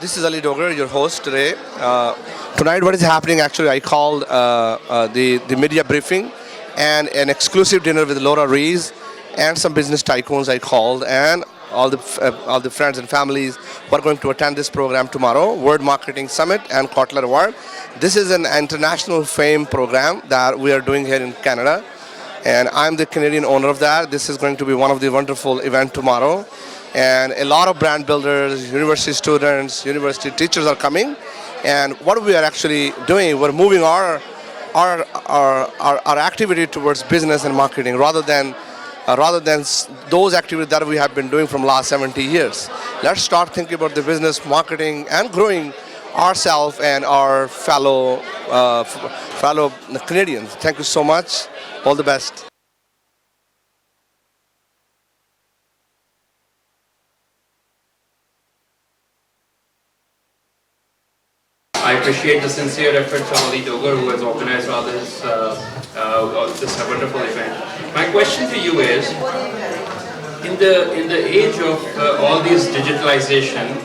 This is Ali Dogar, your host today. Tonight, what is happening? Actually, I called the media briefing and an exclusive dinner with Laura Rees and some business tycoons. I called and all the friends and families who are going to attend this program tomorrow, World Marketing Summit and Kotler Award. This is an international fame program that we are doing here in Canada, and I'm the Canadian owner of that. This is going to be one of the wonderful events tomorrow. And a lot of brand builders, university students, university teachers are coming. And what we are actually doing, we're moving our activity towards business and marketing rather than those activities that we have been doing from last 70 years. Let's start thinking about the business, marketing, and growing ourselves and our fellow Canadians. Thank you so much. All the best. I appreciate the sincere efforts of Ali Dogar, who has organized all this wonderful event. My question to you is, in the age of all this digitalization,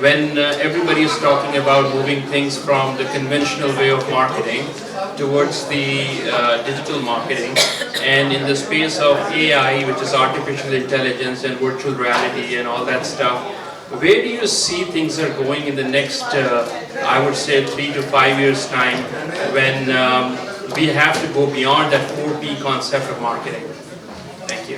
when everybody is talking about moving things from the conventional way of marketing towards the digital marketing, and in the space of AI, which is artificial intelligence and virtual reality and all that stuff, where do you see things are going in the next, I would say, 3 to 5 years' time, when we have to go beyond that 4P concept of marketing? Thank you.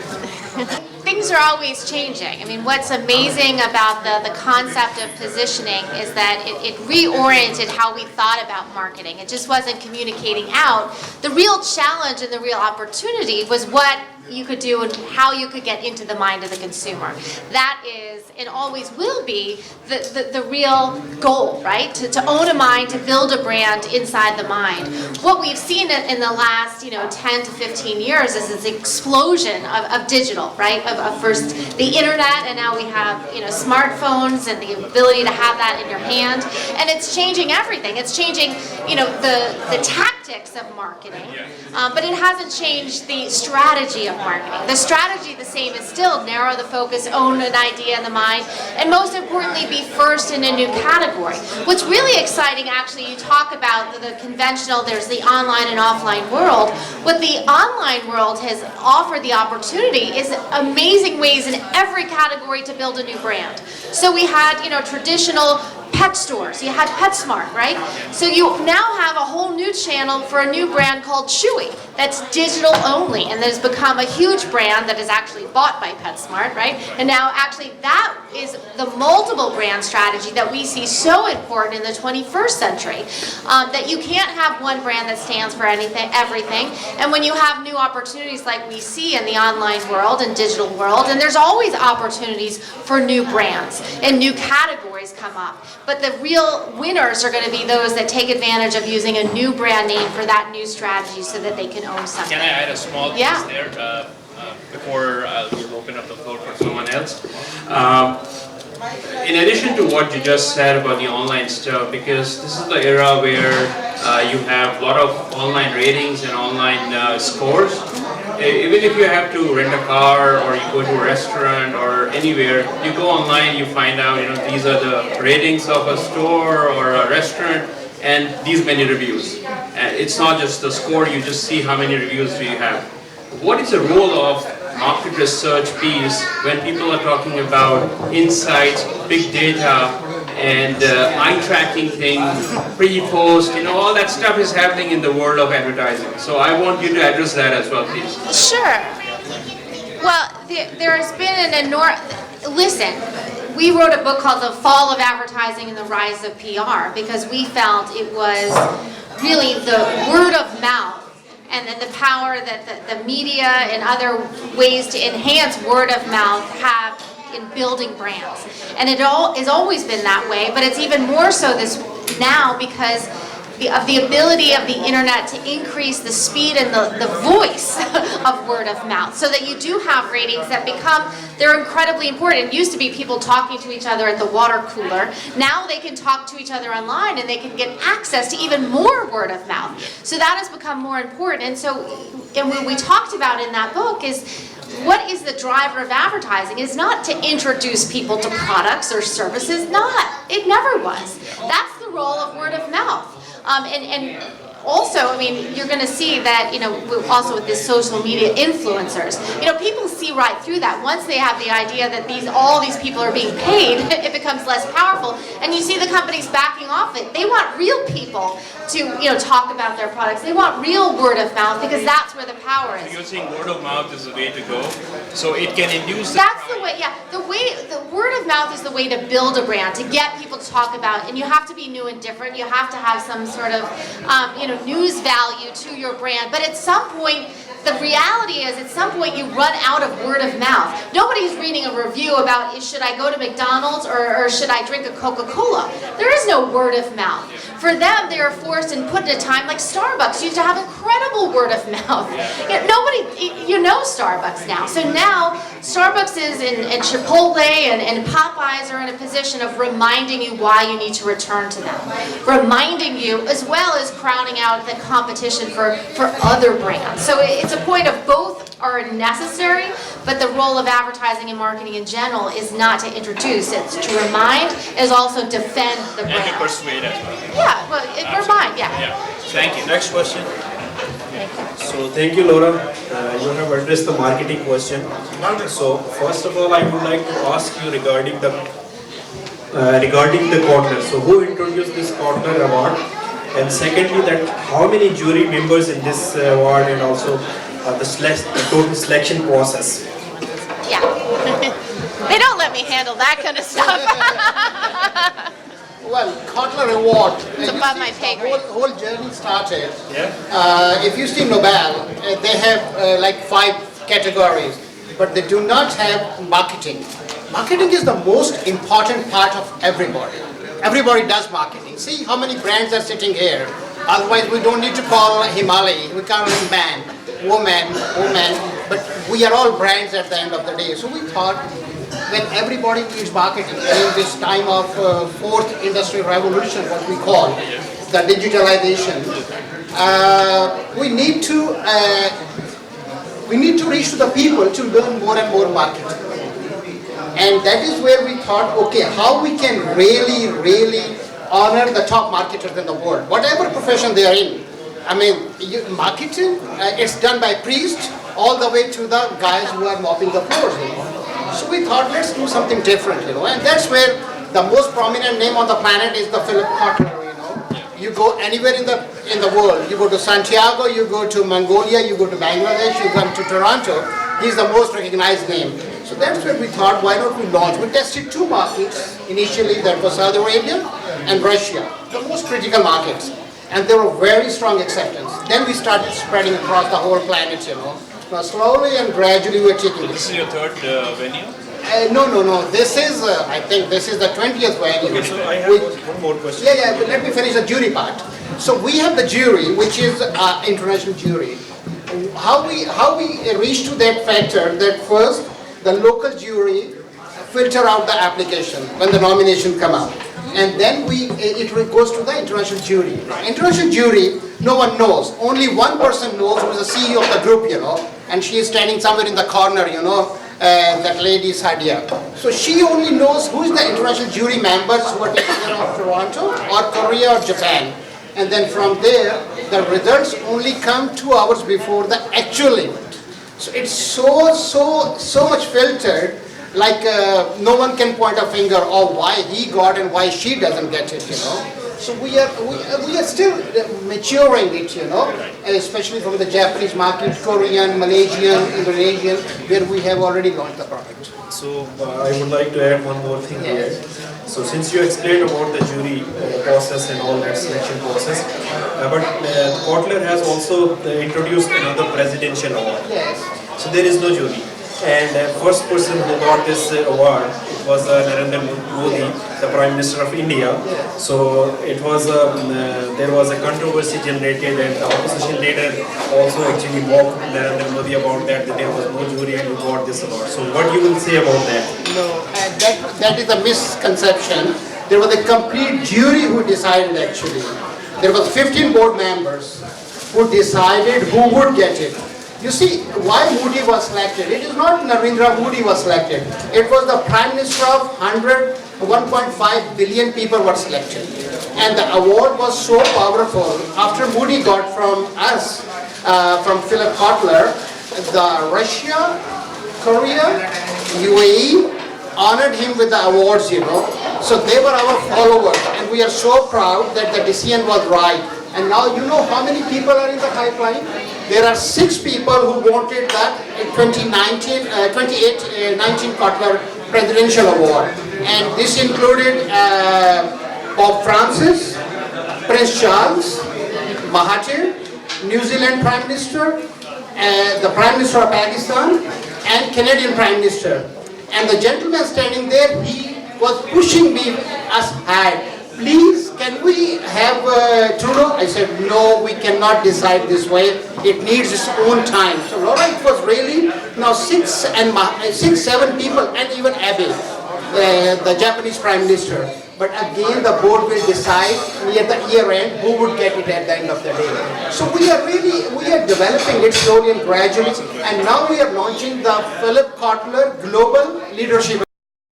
Things are always changing. I mean, what's amazing about the concept of positioning is that it reoriented how we thought about marketing. It just wasn't communicating out. The real challenge and the real opportunity was what you could do and how you could get into the mind of the consumer. That is, and always will be, the real goal, right? To own a mind, to build a brand inside the mind. What we've seen in the last 10 to 15 years is this explosion of digital, right? Of first the internet, and now we have smartphones and the ability to have that in your hand, and it's changing everything. It's changing the tactics of marketing, but it hasn't changed the strategy of marketing. The strategy, the same, is still narrow the focus, own an idea in the mind, and most importantly, be first in a new category. What's really exciting, actually, you talk about the conventional, there's the online and offline world. What the online world has offered the opportunity is amazing ways in every category to build a new brand. So we had, traditional pet stores. You had PetSmart, right? So you now have a whole new channel for a new brand called Chewy that's digital only, and that has become a huge brand that is actually bought by PetSmart, right? And now actually that is the multiple brand strategy that we see so important in the 21st century, that you can't have one brand that stands for everything. And when you have new opportunities like we see in the online world and digital world, and there's always opportunities for new brands and new categories come up. But the real winners are going to be those that take advantage of using a new brand name for that new strategy so that they can own something. Can I add a small piece there before we'll open up the floor for someone else? In addition to what you just said about the online stuff, because this is the era where you have a lot of online ratings and online scores. Even if you have to rent a car or you go to a restaurant or anywhere, you go online, you find out, these are the ratings of a store or a restaurant and these many reviews. It's not just the score, you just see how many reviews do you have. What is the role of market research piece when people are talking about insights, big data, and eye tracking thing, pre-post, all that stuff is happening in the world of advertising. So I want you to address that as well, please. Sure. Well, there has been an enormous... Listen, we wrote a book called The Fall of Advertising and the Rise of PR because we felt it was really the word of mouth and then the power that the media and other ways to enhance word of mouth have in building brands. And it has always been that way, but it's even more so this now because of the ability of the internet to increase the speed and the voice of word of mouth, so that you do have ratings that they're incredibly important. It used to be people talking to each other at the water cooler. Now they can talk to each other online and they can get access to even more word of mouth. So that has become more important. And what we talked about in that book is, what is the driver of advertising? Is not to introduce people to products or services. It never was. That's the role of word of mouth. And also, I mean, you're going to see that, also with this social media influencers, people see right through that. Once they have the idea that all these people are being paid, it becomes less powerful. And you see the companies backing off it. They want real people to, talk about their products. They want real word of mouth, because that's where the power is. You're saying word of mouth is the way to go, so it can induce. That's the way. Yeah, the word of mouth is the way to build a brand, to get people to talk about it. And you have to be new and different. You have to have some sort of, news value to your brand. But at some point, the reality is, at some point, you run out of word of mouth. Nobody's reading a review about, should I go to McDonald's or should I drink a Coca-Cola? There is no word of mouth. For them, they are forced and put in a time like Starbucks used to have incredible word of mouth. Starbucks now. So now, Starbucks is and Chipotle and Popeyes are in a position of reminding you why you need to return to them. Reminding you, as well as crowning out the competition for other brands. So it's a point of both are necessary, but the role of advertising and marketing in general is not to introduce, it's to remind, is also defend the brand. And to persuade as well. Yeah, well, remind, yeah. Thank you. Next question. So thank you, Laura. You have addressed the marketing question. So first of all, I would like to ask you regarding the corner. So who introduced this corner award? And secondly, that how many jury members in this award, and also the total selection process? Yeah. They don't let me handle that kind of stuff. Well, Kotler Award. It's above my pay grade. Whole journey started. Yeah. If you see Nobel, they have like 5 categories, but they do not have marketing. Marketing is the most important part of everybody. Everybody does marketing. See how many brands are sitting here. Otherwise, we don't need to call Himalaya. We call him man, woman, but we are all brands at the end of the day. So we thought, when everybody needs marketing, in this time of 4th industrial revolution, what we call the digitalization, we need to reach to the people to learn more and more marketing. And that is where we thought, okay, how we can really honor the top marketers in the world, whatever profession they are in. I mean, marketing, it's done by priests all the way to the guys who are mopping the floors, So we thought, let's do something different, and that's where the most prominent name on the planet is the Philip Kotler, You go anywhere in the world, you go to Santiago, you go to Mongolia, you go to Bangladesh, you come to Toronto, he's the most recognized name. So that's where we thought, why don't we launch? We tested 2 markets initially, that was Saudi Arabia and Russia, the most critical markets. And there were very strong acceptance. Then we started spreading across the whole planet, Now slowly and gradually we're taking This is your third venue? No. This is, I think this is the 20th venue. Okay, so I have one more question. Yeah, but let me finish the jury part. So we have the jury, which is international jury. How we reach to that factor that first, the local jury filter out the application when the nomination come out. And then it goes to the international jury. International jury, no one knows. Only one person knows, who is the CEO of the group, and she is standing somewhere in the corner, that lady Sadia. So she only knows who is the international jury members who are taking care of Toronto or Korea or Japan. And then from there, the results only come 2 hours before the actual event. So it's so much filtered, like no one can point a finger of why he got and why she doesn't get it, So we are still maturing it, especially from the Japanese market, Korean, Malaysian, Indonesian, where we have already launched the product. So I would like to add one more thing here. So since you explained about the jury process and all that selection process, but Kotler has also introduced another presidential award. Yes. So there is no jury. And first person who got this award, it was Narendra Modi, the Prime Minister of India. So it was there was a controversy generated, and the opposition leader also actually mocked Narendra Modi about that there was no jury and who got this award. So what you will say about that? No, that is a misconception. There was a complete jury who decided actually. There was 15 board members who decided who would get it. You see, why Modi was selected? It is not Narendra Modi was selected. It was the Prime Minister of 1.5 billion people were selected. And the award was so powerful. After Modi got from us, from Philip Kotler, the Russia, Korea, UAE honored him with the awards, you know. So they were our followers, and we are so proud that the decision was right. And now you know how many people are in the pipeline? There are 6 people who wanted that 2019 Kotler Presidential Award. And this included Pope Francis, Prince Charles, Mahathir, New Zealand Prime Minister, the Prime Minister of Pakistan, and Canadian Prime Minister. And the gentleman standing there, he was pushing me aside. Please, can we have Trudeau? I said, no, we cannot decide this way. It needs its own time. So Laura, it was really now 6, 7 people, and even Abe, the Japanese Prime Minister. But again, the board will decide near the year end who would get it at the end of the day. So we are developing it slowly and gradually. And now we are launching the Philip Kotler Global Leadership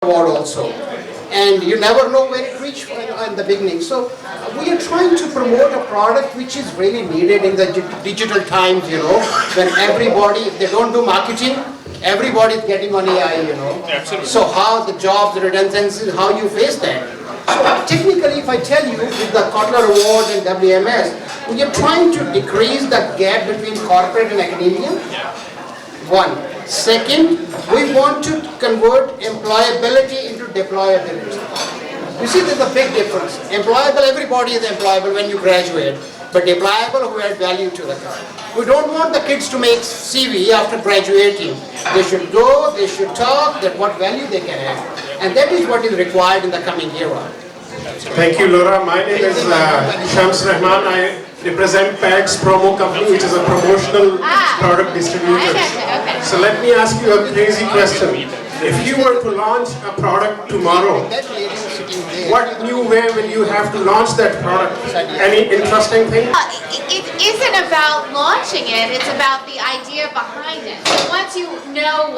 Award also. And you never know where it reached in the beginning. So we are trying to promote a product which is really needed in the digital times, you know, when everybody, if they don't do marketing, everybody is getting on AI, you know. Absolutely. So how the jobs, the redundancies, how you face that. So technically, if I tell you, with the Kotler Award and WMS, we are trying to decrease the gap between corporate and academia. One. Second, we want to convert employability into deployability. You see, there's a big difference. Employable, everybody is employable when you graduate, but deployable who add value to the company. We don't want the kids to make CV after graduating. They should go, they should talk, that what value they can add. And that is what is required in the coming era. Thank you, Laura. My name is Shams Rahman. I represent PADS Promo Company, which is a promotional product distributor. Okay. So let me ask you a crazy question. If you were to launch a product tomorrow, what new way will you have to launch that product? Any interesting thing? It isn't about launching it, it's about the idea behind it. So once you know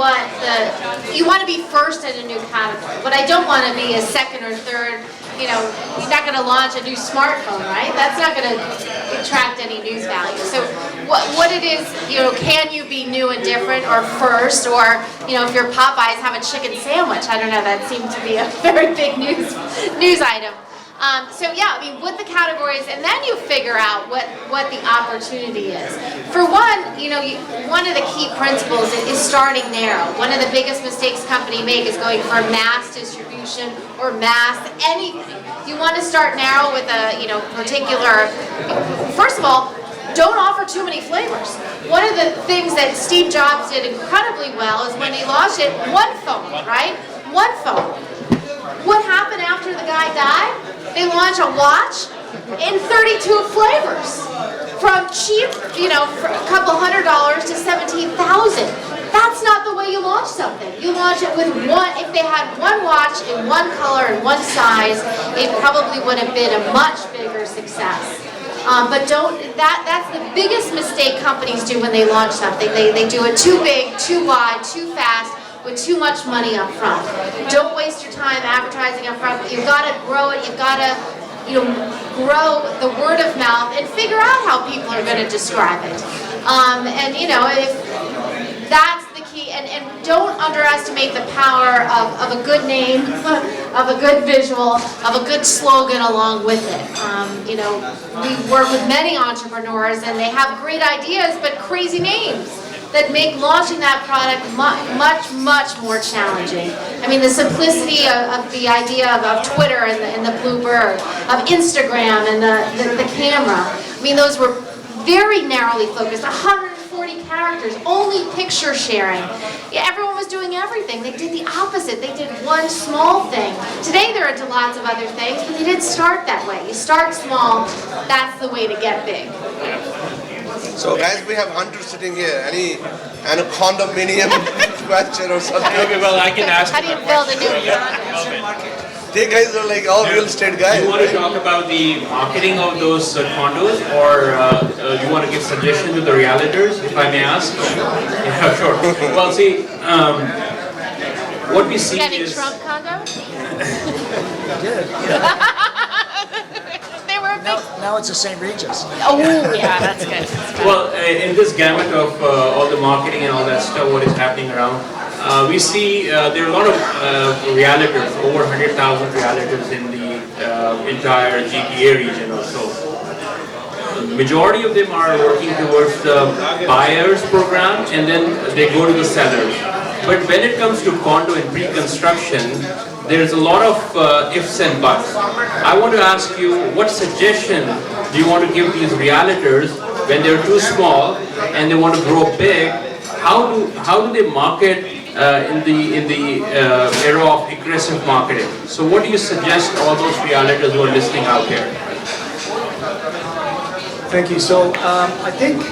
you want to be first in a new category. What I don't want to be is second or third. You know, you're not going to launch a new smartphone, right? That's not going to attract any news value. So what it is, you know, can you be new and different or first, or, you know, if you're Popeyes, have a chicken sandwich. I don't know, that seemed to be a very big news item. So yeah, I mean, what the categories, and then you figure out what the opportunity is. For one, you know, one of the key principles is starting narrow. One of the biggest mistakes companies make is going for mass distribution or mass anything. You want to start narrow with a, you know, particular. First of all, don't offer too many flavors. One of the things that Steve Jobs did incredibly well is when he launched it, one phone, right? One phone. What happened after the guy died? They launched a watch in 32 flavors. From cheap, you know, for a couple $100 to $17,000. That's not the way you launch something. You launch it with one. If they had one watch in one color and one size, it probably would have been a much bigger success. But that's the biggest mistake companies do when they launch something. They do it too big, too wide, too fast, with too much money up front. Don't waste your time advertising up front. You've got to grow it. You've got to, you know, grow the word of mouth and figure out how people are going to describe it. And you know, if that's the key. And don't underestimate the power of a good name, of a good visual, of a good slogan along with it. You know, we work with many entrepreneurs and they have great ideas but crazy names. that make launching that product much more challenging. I mean, the simplicity of the idea of Twitter and the Blue Bird, of Instagram and the camera. I mean, those were very narrowly focused, 140 characters, only picture sharing. Yeah, everyone was doing everything. They did the opposite. They did one small thing. Today they're into lots of other things, but they didn't start that way. You start small, that's the way to get big. So guys, we have Hunter sitting here. Any condominium question or something? Okay, well, I can ask. How do you build a new condo? They guys are like all real estate guys. Do you want to talk about the marketing of those condos, or do you want to give suggestions to the realtors, if I may ask? Yeah, sure. Well, see, what we see Getting is... Trump condo? They were a big... Now it's the St. Regis. Oh, yeah, that's good. Well, in this gamut of all the marketing and all that stuff, what is happening around, we see there are a lot of realtors, over 100,000 realtors in the entire GTA region or so. The majority of them are working towards the buyers program, and then they go to the sellers. But when it comes to condo and pre-construction, there's a lot of ifs and buts. I want to ask you, what suggestion do you want to give these realtors when they're too small and they want to grow big? How do they market in the era of aggressive marketing? So what do you suggest all those realtors who are listening out there? Thank you. So I think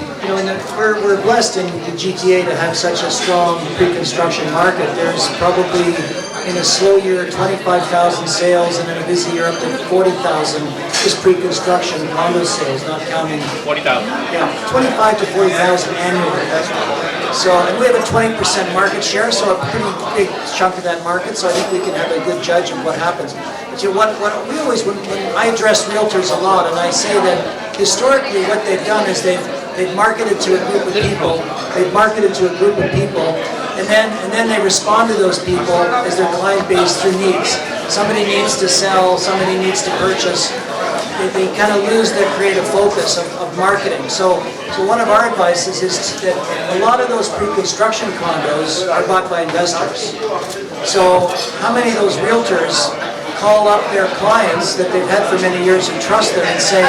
we're blessed in the GTA to have such a strong pre-construction market. There's probably in a slow year 25,000 sales, and in a busy year up to 40,000 just pre-construction condo sales, not counting 40,000. Yeah, 25 to 40,000 annually. So, and we have a 20% market share, so a pretty big chunk of that market. So I think we can have a good judge of what happens. But what we always, when I address realtors a lot, and I say that historically what they've done is they've marketed to a group of people. They've marketed to a group of people, and then they respond to those people as their client base through needs. Somebody needs to sell. Somebody needs to purchase. They kind of lose their creative focus of marketing. So one of our advices is that a lot of those pre-construction condos are bought by investors. So how many of those realtors call up their clients that they've had for many years who trust them and say,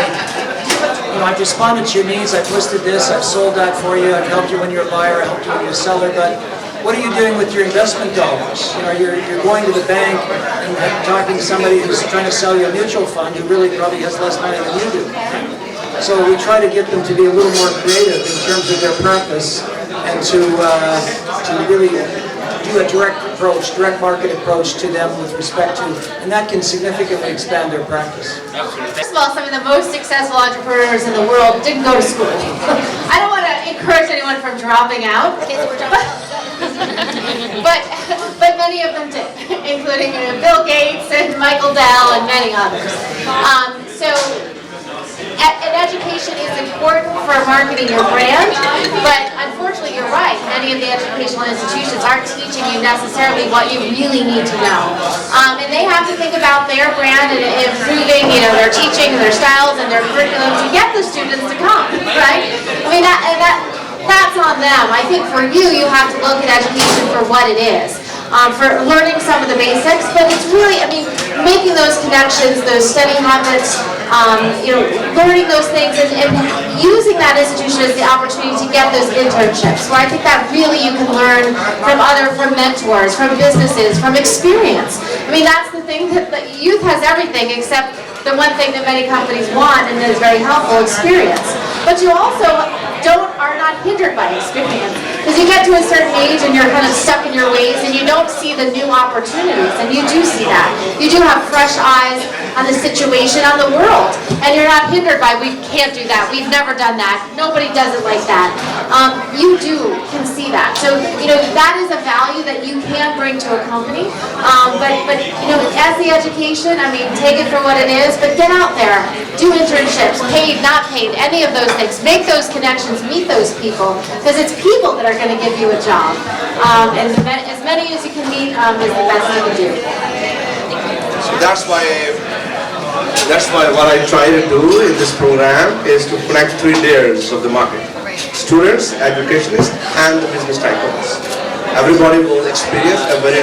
I've responded to your needs, I've listed this, I've sold that for you, I've helped you when you're a buyer, I helped you when you're a seller, but what are you doing with your investment dollars? You're going to the bank and talking to somebody who's trying to sell you a mutual fund who really probably has less money than you do. So we try to get them to be a little more creative in terms of their practice and to really do a direct market approach to them with respect to, and that can significantly expand their practice. First of all, some of the most successful entrepreneurs in the world didn't go to school. I don't want to encourage anyone from dropping out, but many of them did, including Bill Gates and Michael Dell and many others. And education is important for marketing your brand, but unfortunately you're right, many of the educational institutions aren't teaching you necessarily what you really need to know. And they have to think about their brand and improving, their teaching and their styles and their curriculum to get the students to come, right? I mean, that's on them. I think for you, you have to look at education for what it is. For learning some of the basics, but it's really, making those connections, those study habits, learning those things and using that institution as the opportunity to get those internships. Where I think that really you can learn from mentors, from businesses, from experience. That's the thing that the youth has everything except the one thing that many companies want and that is very helpful, experience. But you also are not hindered by experience. Because you get to a certain age and you're kind of stuck in your ways and you don't see the new opportunities, and you do see that. You do have fresh eyes on the situation, on the world, and you're not hindered by, we can't do that, we've never done that, nobody does it like that. You can see that. So, that is a value that you can bring to a company. But as the education, take it for what it is, but get out there, do internships, paid, not paid, any of those things. Make those connections, meet those people, because it's people that are going to give you a job. And as many as you can meet is the best you can do. So that's why what I try to do in this program is to connect 3 layers of the market. students, educationists, and the business tycoons. Everybody will experience a very